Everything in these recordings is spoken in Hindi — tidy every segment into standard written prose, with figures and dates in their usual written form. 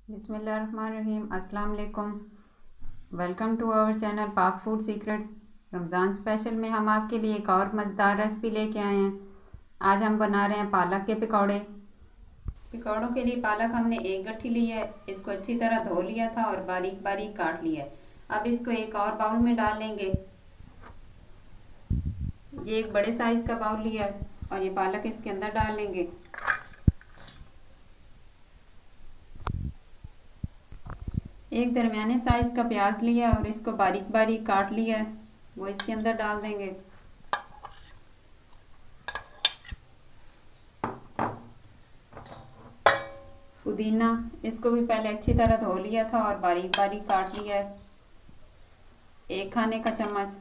बिस्मिल्लाहिर्रहमानिर्रहीम। अस्सलाम वालेकुम। वेलकम टू आवर चैनल पाक फूड सीक्रेट्स। रमज़ान स्पेशल में हम आपके लिए एक और मज़ेदार रेसिपी लेके आए हैं। आज हम बना रहे हैं पालक के पकौड़े। पकौड़ों के लिए पालक हमने एक गट्ठी ली है। इसको अच्छी तरह धो लिया था और बारीक बारीक काट लिया है। अब इसको एक और बाउल में डाल लेंगे। ये एक बड़े साइज़ का बाउल लिया है और ये पालक इसके अंदर डाल लेंगे। एक दरमियाने साइज़ का प्याज लिया और इसको बारीक बारीक काट लिया है, वो इसके अंदर डाल देंगे। पुदीना, इसको भी पहले अच्छी तरह धो लिया था और बारीक बारीक काट लिया है, 1 खाने का चम्मच।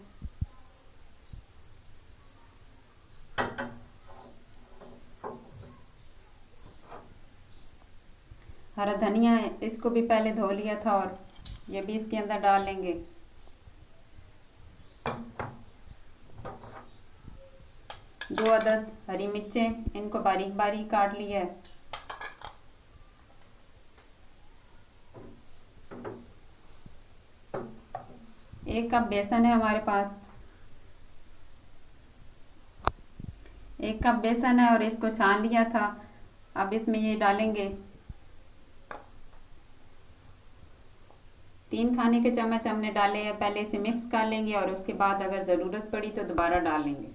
हरा धनिया है, इसको भी पहले धो लिया था और ये भी इसके अंदर डाल लेंगे। 2 अदद हरी मिर्चें, इनको बारीक बारीक काट लिया है। एक कप बेसन है हमारे पास। 1 कप बेसन है और इसको छान लिया था। अब इसमें ये डालेंगे 3 खाने के चम्मच हमने डाले हैं। पहले इसे मिक्स कर लेंगे और उसके बाद अगर ज़रूरत पड़ी तो दोबारा डाल लेंगे।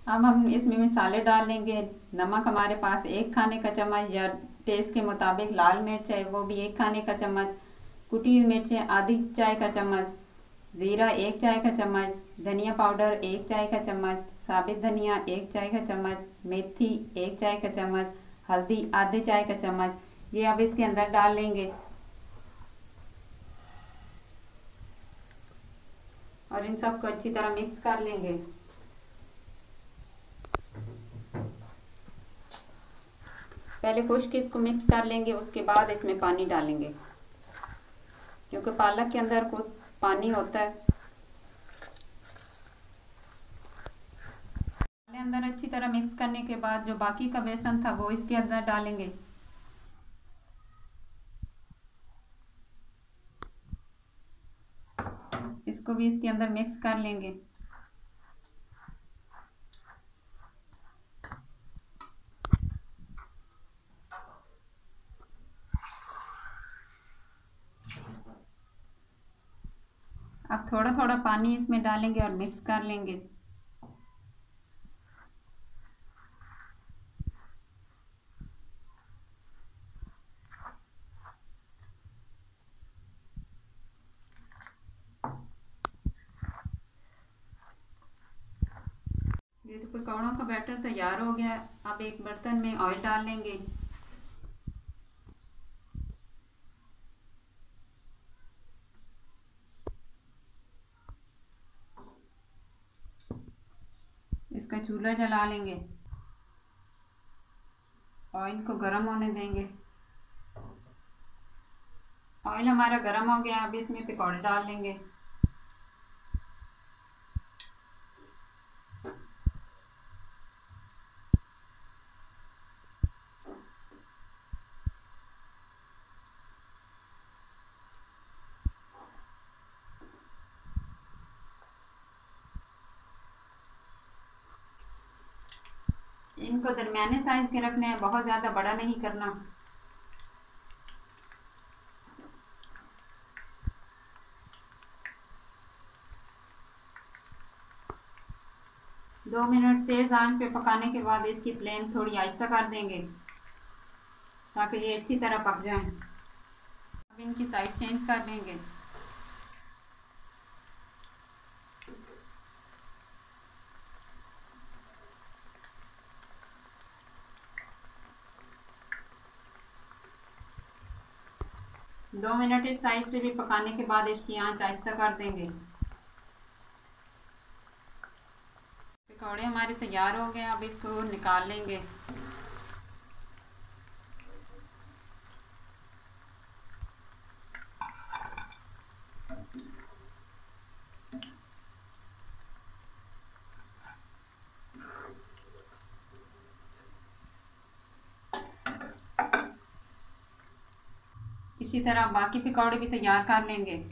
अब हम इसमें मसाले डाल लेंगे। नमक हमारे पास 1 खाने का चम्मच या टेस्ट के मुताबिक। लाल मिर्च है वो भी 1 खाने का चम्मच। कुटी हुई मिर्चें आधी चाय का चम्मच। ज़ीरा 1 चाय का चम्मच। धनिया पाउडर 1 चाय का चम्मच। साबित धनिया 1 चाय का चम्मच। मेथी 1 चाय का चम्मच। हल्दी आधे चाय का चम्मच। ये अब इसके अंदर डाल लेंगे और इन सबको अच्छी तरह मिक्स कर लेंगे। पहले खुश्क इसको मिक्स कर लेंगे, उसके बाद इसमें पानी डालेंगे क्योंकि पालक के अंदर कुछ पानी होता है। अंदर अच्छी तरह मिक्स करने के बाद जो बाकी का बेसन था वो इसके अंदर डालेंगे। इसको भी इसके अंदर मिक्स कर लेंगे। अब थोड़ा थोड़ा पानी इसमें डालेंगे और मिक्स कर लेंगे। ये तो पकौड़ों का बैटर तैयार हो गया। अब एक बर्तन में ऑयल डाल लेंगे। इसका चूल्हा जला लेंगे। ऑयल को गर्म होने देंगे। ऑयल हमारा गर्म हो गया। अब इसमें पकौड़े डाल लेंगे। इनको दरमियाने साइज के रखने हैं, बहुत ज़्यादा बड़ा नहीं करना। दो मिनट तेज़ आंच पे पकाने के बाद इसकी फ्लेम थोड़ी आहिस्ता कर देंगे ताकि ये अच्छी तरह पक जाएं। अब इनकी साइड चेंज कर लेंगे। दो मिनट इस साइड से भी पकाने के बाद इसकी आंच आहिस्ता कर देंगे। पकौड़े हमारे तैयार हो गए। अब इसको निकाल लेंगे। इसी तरह बाकी पकौड़े भी तैयार कर लेंगे।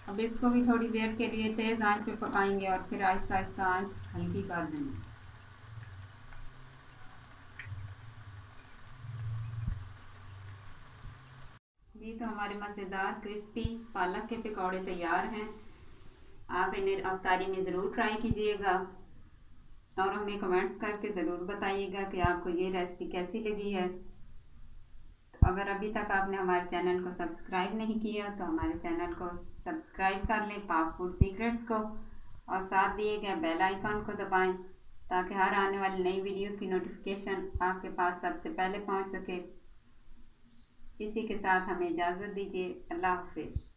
अब इसको भी थोड़ी देर के लिए तेज़ आंच पे पकाएंगे और फिर आहिस्ता आहिस्ता आंच हल्की कर देंगे। ये तो हमारे मज़ेदार क्रिस्पी पालक के पकौड़े तैयार हैं। आप इन्हें अफ्तारी में ज़रूर ट्राई कीजिएगा और हमें कमेंट्स करके ज़रूर बताइएगा कि आपको ये रेसिपी कैसी लगी है। तो अगर अभी तक आपने हमारे चैनल को सब्सक्राइब नहीं किया तो हमारे चैनल को सब्सक्राइब कर लें, पाक फूड सीक्रेट्स को, और साथ दिए गए बेल आइकन को दबाएं ताकि हर आने वाली नई वीडियो की नोटिफिकेशन आपके पास सबसे पहले पहुंच सके। इसी के साथ हमें इजाज़त दीजिए। अल्लाह हाफिज़।